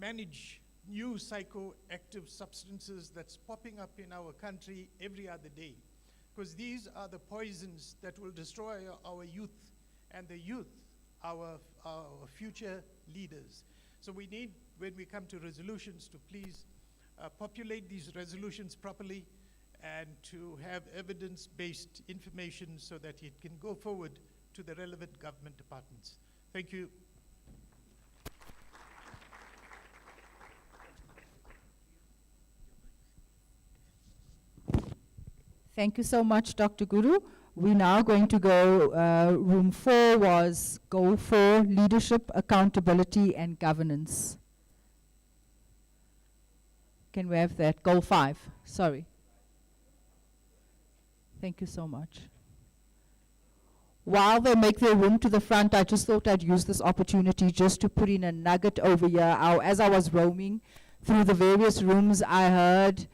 manage new psychoactive substances that's popping up in our country every other day. Because these are the poisons that will destroy our youth, and the youth, our future leaders. So we need, when we come to resolutions, to please populate these resolutions properly and to have evidence-based information so that it can go forward to the relevant government departments. Thank you. Thank you so much, Dr. Guru. We're now going to go, room 4 was goal 4, leadership, accountability, and governance. Can we have that? Goal 5, sorry. Thank you so much. While they make their room to the front, I just thought I'd use this opportunity just to put in a nugget over here. As I was roaming through the various rooms, I heard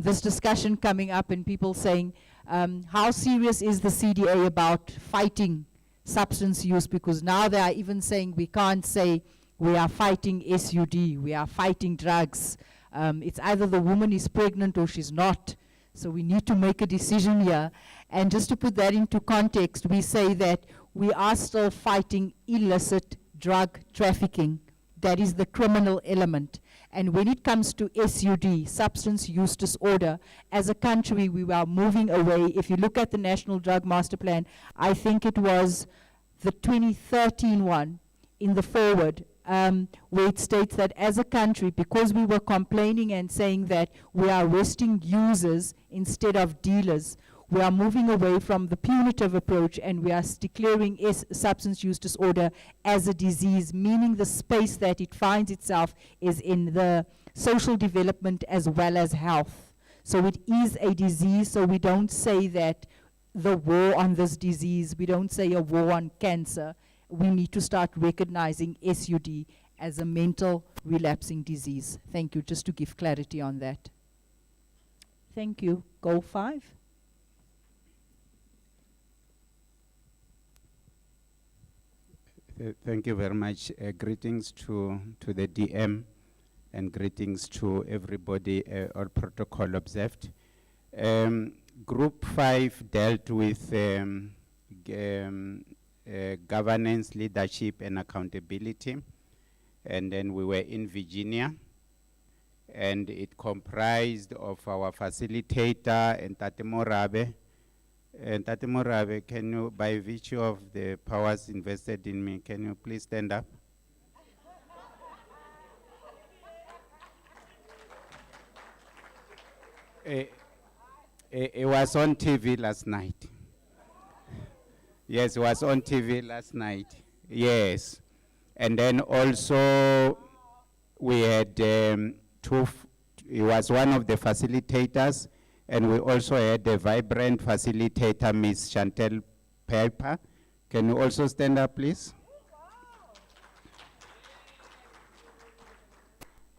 this discussion coming up and people saying, how serious is the CDA about fighting substance use? Because now they are even saying we can't say we are fighting SUD, we are fighting drugs. It's either the woman is pregnant or she's not. So we need to make a decision here. And just to put that into context, we say that we are still fighting illicit drug trafficking. That is the criminal element. And when it comes to SUD, substance use disorder, as a country we are moving away. If you look at the National Drug Master Plan, I think it was the 2013 one in the forward, where it states that as a country, because we were complaining and saying that we are arresting users instead of dealers, we are moving away from the punitive approach and we are declaring substance use disorder as a disease, meaning the space that it finds itself is in the social development as well as health. So it is a disease, so we don't say that the war on this disease, we don't say a war on cancer. We need to start recognizing SUD as a mental relapsing disease. Thank you, just to give clarity on that. Thank you. Goal 5. Thank you very much. Greetings to the DM and greetings to everybody, all protocol observed. Group 5 dealt with governance, leadership, and accountability. And then we were in Virginia, and it comprised of our facilitator and Tate Morabe. And Tate Morabe, can you, by virtue of the powers invested in me, can you please stand up? It was on TV last night. Yes, it was on TV last night. Yes. And then also we had he was one of the facilitators, and we also had a vibrant facilitator, Miss Chantel Piper. Can you also stand up, please?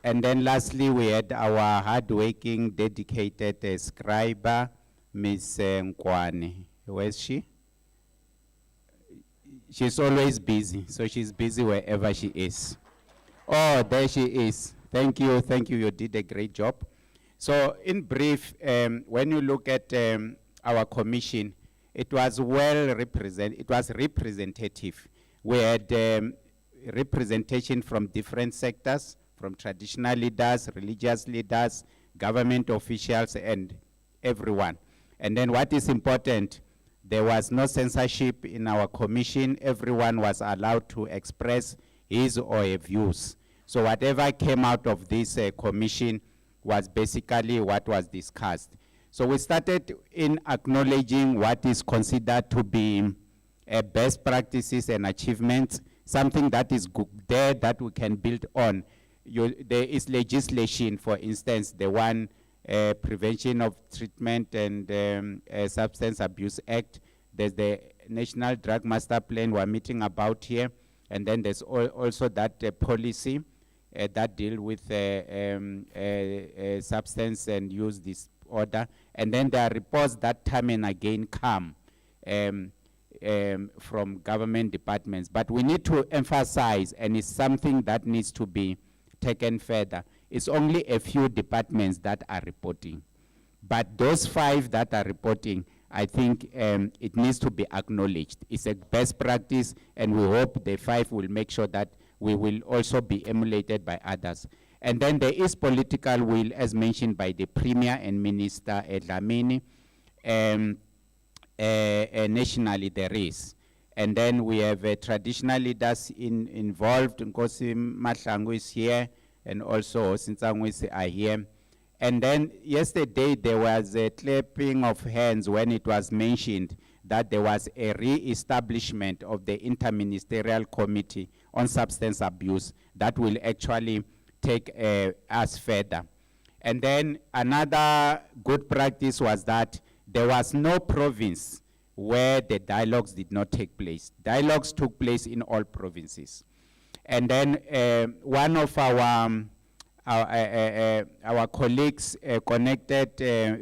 And then lastly, we had our hardworking, dedicated scribe, Miss Nkwane. Where is she? She's always busy, so she's busy wherever she is. Oh, there she is. Thank you, you did a great job. So in brief, when you look at our commission, it was representative. We had representation from different sectors, from traditional leaders, religious leaders, government officials, and everyone. And then what is important, there was no censorship in our commission. Everyone was allowed to express his or her views. So whatever came out of this commission was basically what was discussed. So we started in acknowledging what is considered to be best practices and achievements, something that is good there that we can build on. There is legislation, for instance, the one Prevention of Treatment and Substance Abuse Act. There's the National Drug Master Plan we're meeting about here. And then there's also that policy that deal with substance and use disorder. And then there are reports that time and again come from government departments. But we need to emphasize, and it's something that needs to be taken further. It's only a few departments that are reporting. But those 5 that are reporting, I think it needs to be acknowledged. It's a best practice, and we hope the 5 will make sure that we will also be emulated by others. And then there is political will, as mentioned by the Premier and Minister Dlamini. Nationally there is. And then we have traditional leaders involved. Nkosi Mahlangu is here, and also Sintsangwisi are here. And then yesterday there was a clapping of hands when it was mentioned that there was a re-establishment of the Interministerial Committee on Substance Abuse that will actually take us further. And then another good practice was that there was no province where the dialogues did not take place. Dialogues took place in all provinces. And then one of our colleagues connected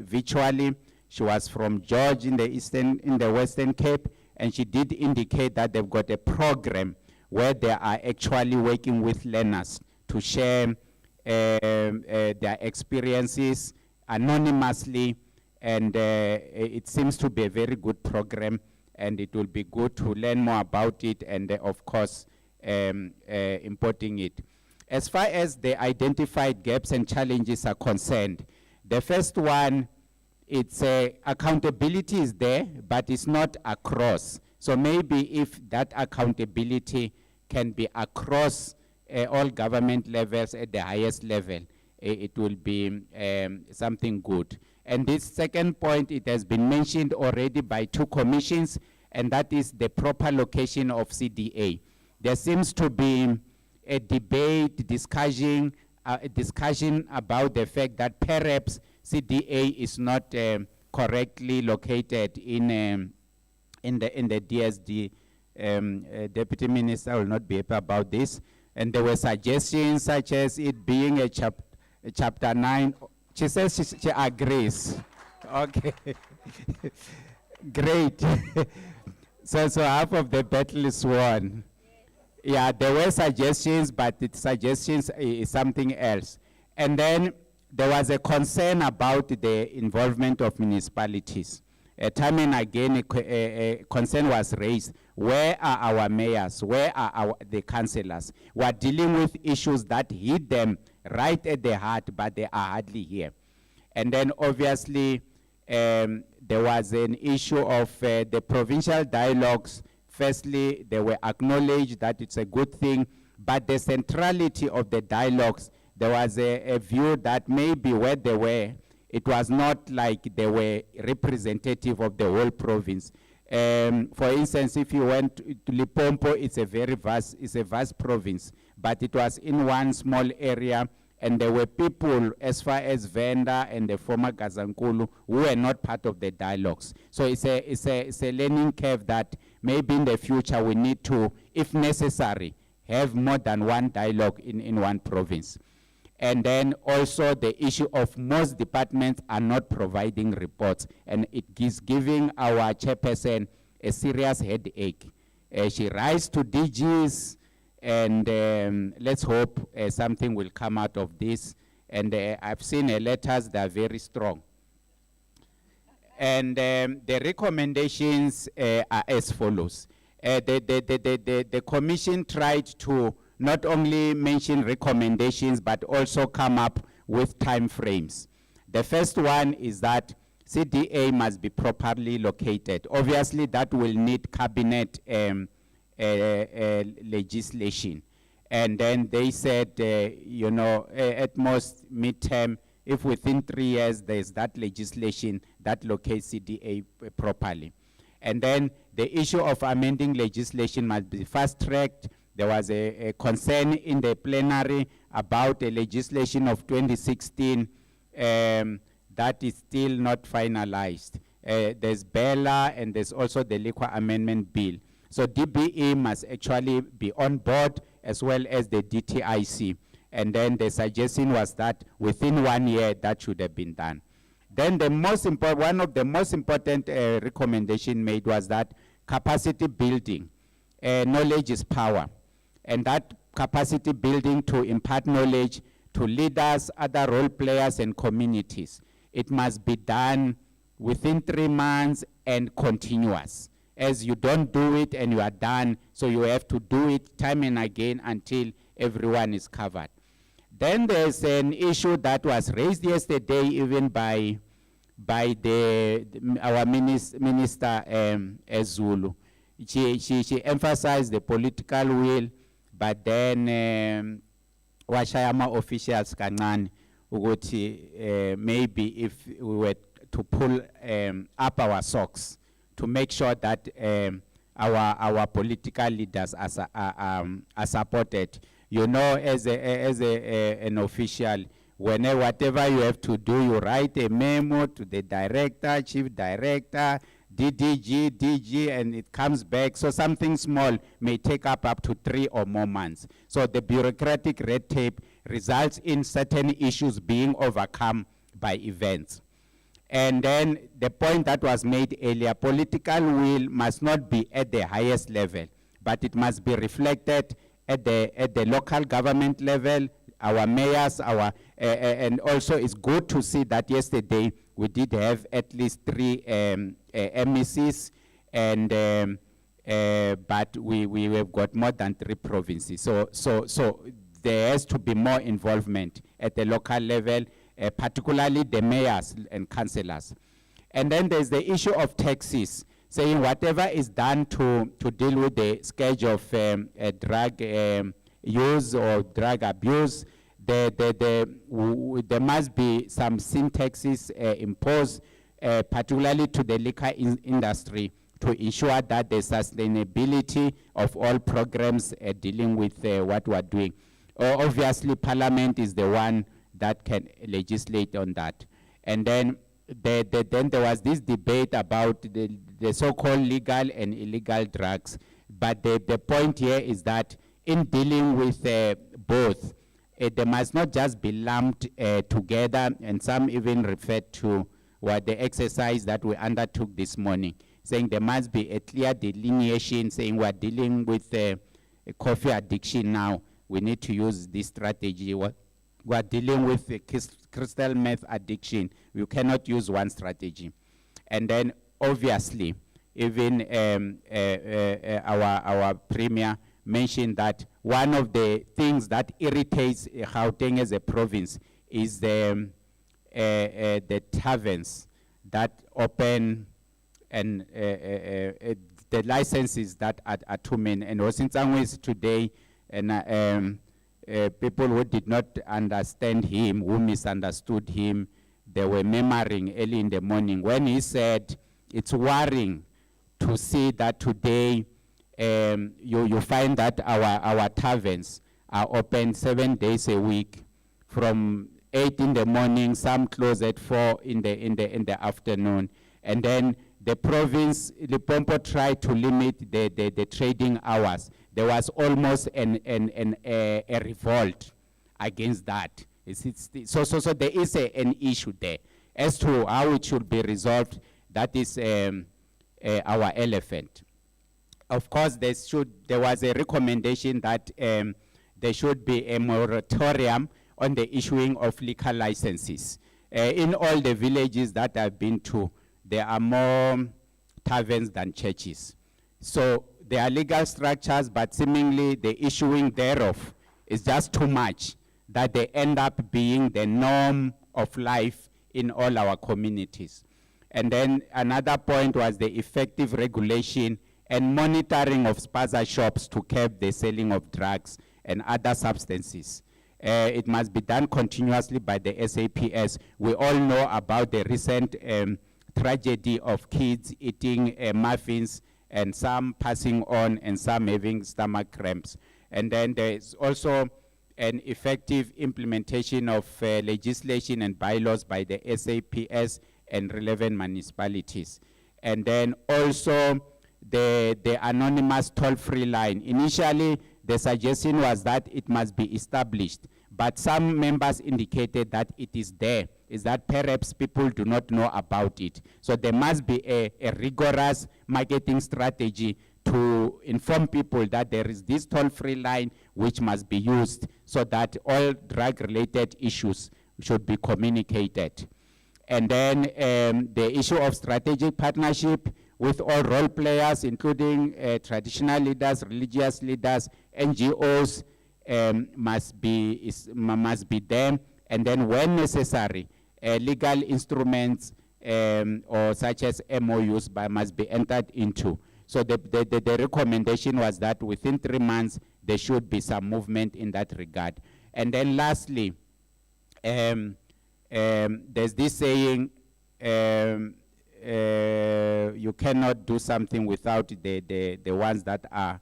virtually. She was from George in the Western Cape, and she did indicate that they've got a program where they are actually working with learners to share their experiences anonymously, and it seems to be a very good program, and it will be good to learn more about it, and of course importing it. As far as the identified gaps and challenges are concerned, the first one, it's accountability is there, but it's not across. So maybe if that accountability can be across all government levels at the highest level, it will be something good. And this second point, it has been mentioned already by 2 commissions, and that is the proper location of CDA. There seems to be a debate, discussion about the fact that perhaps CDA is not correctly located in the DSD. Deputy Minister will not be happy about this. And there were suggestions such as it being a chapter 9. She says she agrees. Okay. Great. So half of the battle is won. Yeah, there were suggestions, but the suggestions is something else. And then there was a concern about the involvement of municipalities. Time and again, a concern was raised. Where are our mayors? Where are the councillors? We are dealing with issues that hit them right at the heart, but they are hardly here. And then obviously, there was an issue of the provincial dialogues. Firstly, they were acknowledged that it's a good thing, but the centrality of the dialogues, there was a view that maybe where they were, it was not like they were representative of the whole province. For instance, if you went to Limpopo, it's a vast province, but it was in one small area, and there were people as far as Venda and the former Gazankulu who were not part of the dialogues. So it's a learning curve that maybe in the future we need to, if necessary, have more than one dialogue in one province. And then also the issue of most departments are not providing reports, and it is giving our chairperson a serious headache. She writes to DGs, and let's hope something will come out of this. And I've seen letters that are very strong. And the recommendations are as follows. The commission tried to not only mention recommendations, but also come up with time frames. The first one is that CDA must be properly located. Obviously, that will need cabinet legislation. And then they said, you know, at most midterm, if within 3 years there's that legislation that locates CDA properly. And then the issue of amending legislation must be fast-tracked. There was a concern in the plenary about a legislation of 2016 that is still not finalized. There's BELA, and there's also the Liquor Amendment Bill. So DBE must actually be on board, as well as the DTIC. And then the suggestion was that within 1 year, that should have been done. Then the one of the most important recommendation made was that capacity building. Knowledge is power. And that capacity building to impart knowledge to leaders, other role players, and communities. It must be done within 3 months and continuous. As you don't do it and you are done, so you have to do it time and again until everyone is covered. Then there's an issue that was raised yesterday even by our minister Ezulu. She emphasized the political will, but then washayama officials kancane ukuthi maybe if we were to pull up our socks to make sure that our political leaders are supported. You know, as an official, whatever you have to do, you write a memo to the director, chief director, DDG, DG, and it comes back. So something small may take up to 3 or more months. So the bureaucratic red tape results in certain issues being overcome by events. And then the point that was made earlier, political will must not be at the highest level, but it must be reflected at the local government level, our mayors, and also it's good to see that yesterday we did have at least 3 MECs, and but we have got more than 3 provinces. So there has to be more involvement at the local level, particularly the mayors and councillors. And then there's the issue of taxes, saying whatever is done to deal with the scourge of drug use or drug abuse, there must be some sin taxes imposed, particularly to the liquor industry, to ensure that the sustainability of all programs dealing with what we're doing. Obviously, Parliament is the one that can legislate on that. And then then there was this debate about the so-called legal and illegal drugs. But the point here is that in dealing with both, they must not just be lumped together, and some even referred to what the exercise that we undertook this morning, saying there must be a clear delineation, saying we're dealing with coffee addiction now, we need to use this strategy. We're dealing with crystal meth addiction, we cannot use one strategy. And then obviously, even our premier mentioned that one of the things that irritates Gauteng as a province is the taverns that open, and the licenses that are too many. And Osintangwis today, and people who did not understand him, who misunderstood him, they were murmuring early in the morning when he said it's worrying to see that today you find that our taverns are open 7 days a week, from 8 in the morning, some close at 4 in the afternoon. And then the province, Limpopo, tried to limit the trading hours. There was almost a revolt against that. So there is an issue there. As to how it should be resolved, that is our elephant. Of course, there was a recommendation that there should be a moratorium on the issuing of liquor licenses. In all the villages that I've been to, there are more taverns than churches. So there are legal structures, but seemingly the issuing thereof is just too much, that they end up being the norm of life in all our communities. And then another point was the effective regulation and monitoring of spaza shops to curb the selling of drugs and other substances. It must be done continuously by the SAPS. We all know about the recent tragedy of kids eating muffins, and some passing on and some having stomach cramps. And then there is also an effective implementation of legislation and bylaws by the SAPS and relevant municipalities. And then also the anonymous toll-free line. Initially, the suggestion was that it must be established, but some members indicated that it is there, is that perhaps people do not know about it. So there must be a rigorous marketing strategy to inform people that there is this toll-free line which must be used so that all drug-related issues should be communicated. And then the issue of strategic partnership with all role players, including traditional leaders, religious leaders, NGOs, must be there. And then when necessary, legal instruments or such as MOUs must be entered into. So the recommendation was that within 3 months, there should be some movement in that regard. And then lastly, there's this saying, you cannot do something without the ones that are,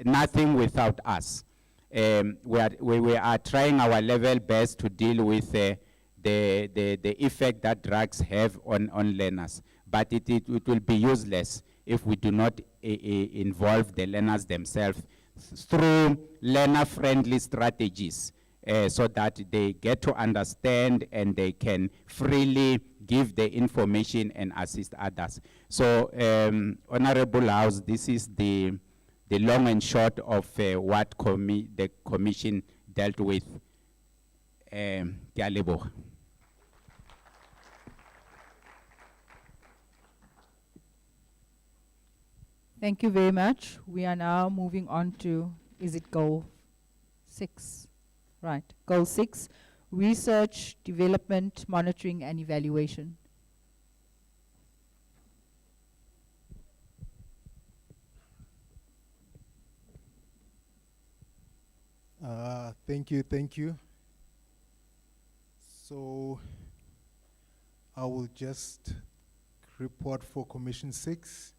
nothing without us. We are trying our level best to deal with the effect that drugs have on learners. But it will be useless if we do not involve the learners themselves through learner-friendly strategies so that they get to understand and they can freely give the information and assist others. So, Honorable House, this is the long and short of what the Commission dealt with. Ke a leboga. Thank you very much. We are now moving on to, is it goal 6? Right, goal 6, research, development, monitoring, and evaluation. Thank you. So I will just report for Commission 6.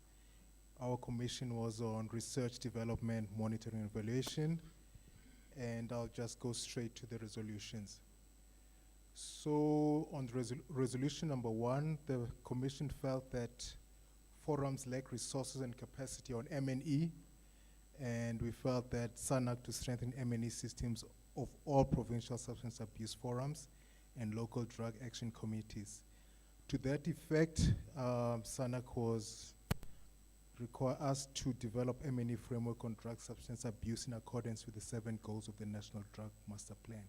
Our commission was on research, development, monitoring, and evaluation. And I'll just go straight to the resolutions. So on the resolution number 1, the commission felt that forums lack resources and capacity on M&E, and we felt that SANAC to strengthen M&E systems of all provincial substance abuse forums and local drug action committees. To that effect, SANAC was require us to develop M&E framework on drug substance abuse in accordance with the 7 goals of the National Drug Master Plan.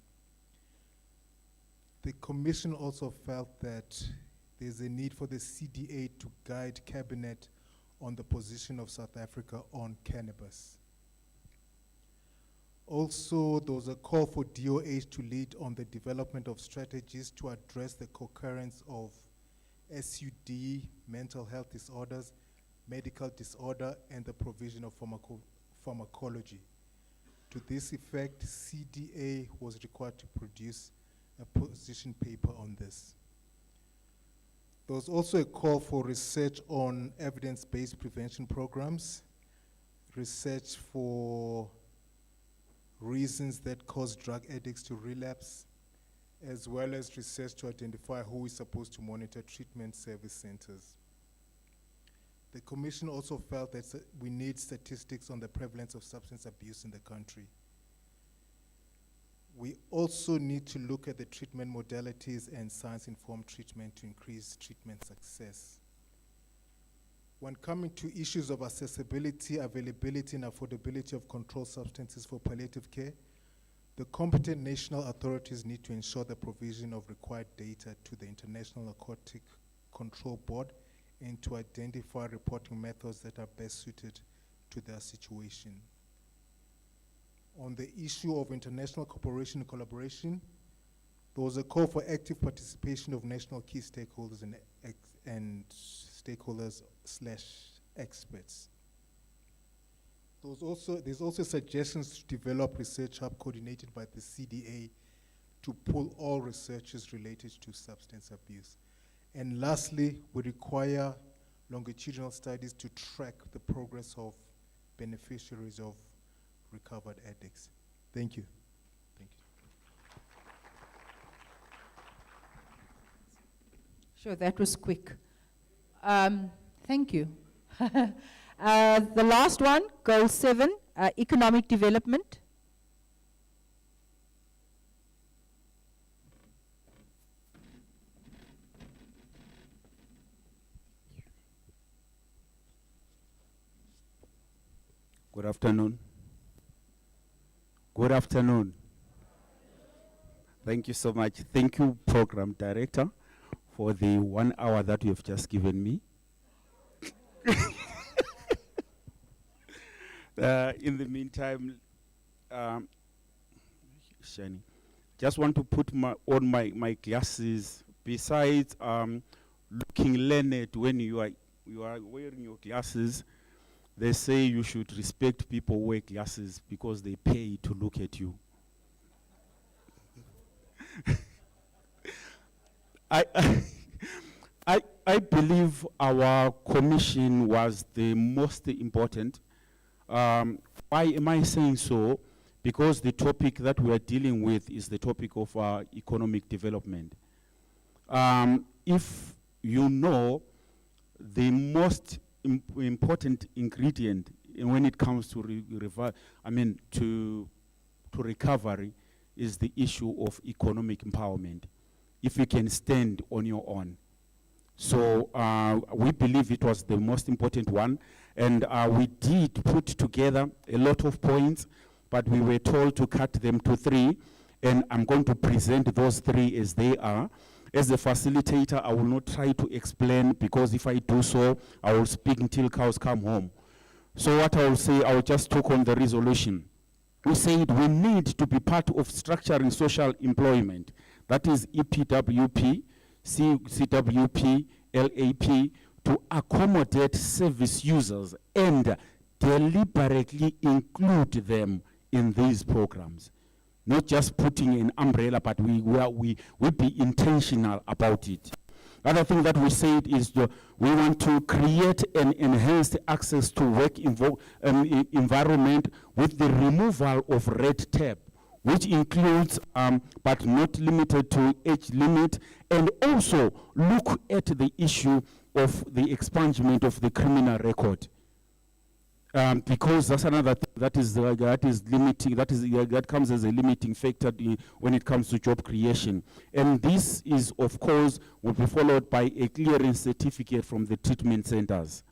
The Commission also felt that there's a need for the CDA to guide Cabinet on the position of South Africa on cannabis. Also, there was a call for DOH to lead on the development of strategies to address the concurrence of SUD, mental health disorders, medical disorder, and the provision of pharmacology. To this effect, CDA was required to produce a position paper on this. There was also a call for research on evidence-based prevention programs, research for reasons that cause drug addicts to relapse, as well as research to identify who is supposed to monitor treatment service centers. The Commission also felt that we need statistics on the prevalence of substance abuse in the country. We also need to look at the treatment modalities and science-informed treatment to increase treatment success. When coming to issues of accessibility, availability, and affordability of controlled substances for palliative care, the competent national authorities need to ensure the provision of required data to the International Narcotic Control Board and to identify reporting methods that are best suited to their situation. On the issue of international cooperation and collaboration, there was a call for active participation of national key stakeholders and stakeholders/experts. There's also suggestions to develop research hub coordinated by the CDA to pull all researchers related to substance abuse. And lastly, we require longitudinal studies to track the progress of beneficiaries of recovered addicts. Thank you. Thank you. Sure, that was quick. Thank you. The last one, goal 7, economic development. Good afternoon. Good afternoon. Thank you so much. Thank you, Program Director, for the 1 hour that you have just given me. In the meantime, Shani, just want to put on my glasses. Besides looking learned when you are wearing your glasses, they say you should respect people who wear glasses because they pay to look at you. I believe our commission was the most important. Why am I saying so? Because the topic that we are dealing with is the topic of economic development. If you know, the most important ingredient when it comes to to recovery is the issue of economic empowerment. If you can stand on your own. So we believe it was the most important one, and we did put together a lot of points, but we were told to cut them to 3, and I'm going to present those 3 as they are. As a facilitator, I will not try to explain, because if I do so, I will speak until cows come home. So what I will say, I will just talk on the resolution. We said we need to be part of structuring social employment. That is EPWP, CWP, LAP, to accommodate service users and deliberately include them in these programs. Not just putting an umbrella, but we be intentional about it. Other thing that we said is we want to create an enhanced access to work environment with the removal of red tape, which includes, but not limited to, age limit, and also look at the issue of the expungement of the criminal record. Because that's another thing that is limiting, that comes as a limiting factor when it comes to job creation. And this is, of course, will be followed by a clearance certificate from the treatment centers.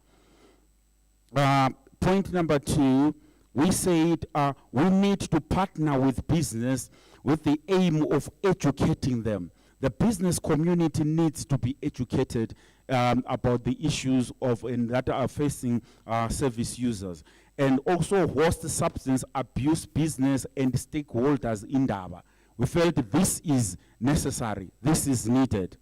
Point number 2, we said we need to partner with business with the aim of educating them. The business community needs to be educated about the issues that are facing service users. And also host substance abuse business and stakeholders in Daba. We felt this is necessary, this is needed.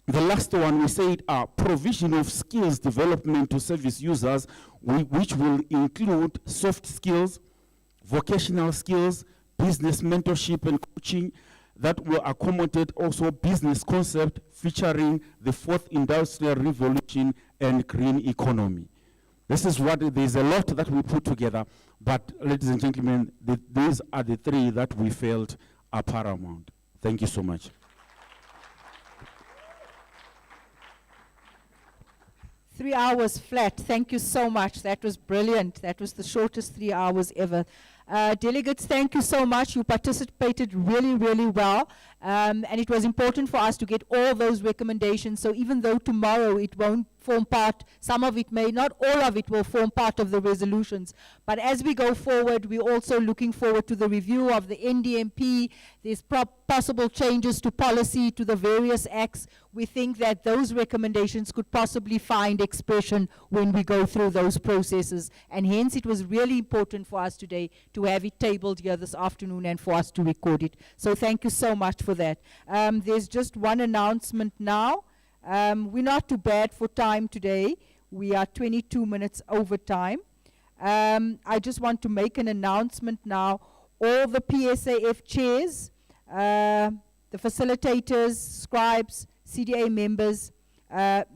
The last one, we said provision of skills development to service users, which will include soft skills, vocational skills, business mentorship and coaching, that will accommodate also business concept featuring the 4th industrial revolution and green economy. This is there's a lot that we put together, but ladies and gentlemen, these are the 3 that we felt are paramount. Thank you so much. Three hours flat. Thank you so much. That was brilliant. That was the shortest 3 hours ever. Delegates, thank you so much. You participated really, really well. And it was important for us to get all those recommendations. So even though tomorrow it won't form part, some of it may, not all of it will form part of the resolutions. But as we go forward, we're also looking forward to the review of the NDMP. There's possible changes to policy, to the various acts. We think that those recommendations could possibly find expression when we go through those processes. And hence it was really important for us today to have it tabled here this afternoon and for us to record it. So thank you so much for that. There's just one announcement now. We're not too bad for time today. We are 22 minutes over time. I just want to make an announcement now. All the PSAF chairs, the facilitators, scribes, CDA members,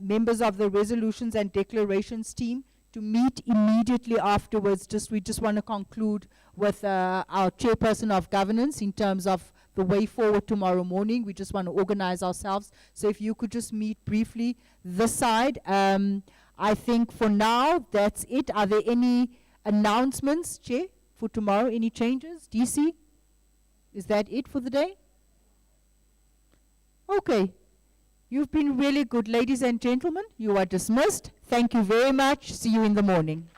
members of the resolutions and declarations team to meet immediately afterwards. We just want to conclude with our chairperson of governance in terms of the way forward tomorrow morning. We just want to organize ourselves. So if you could just meet briefly this side. I think for now, that's it. Are there any announcements, Chair, for tomorrow? Any changes? DC? Is that it for the day? Okay. You've been really good, ladies and gentlemen. You are dismissed. Thank you very much. See you in the morning.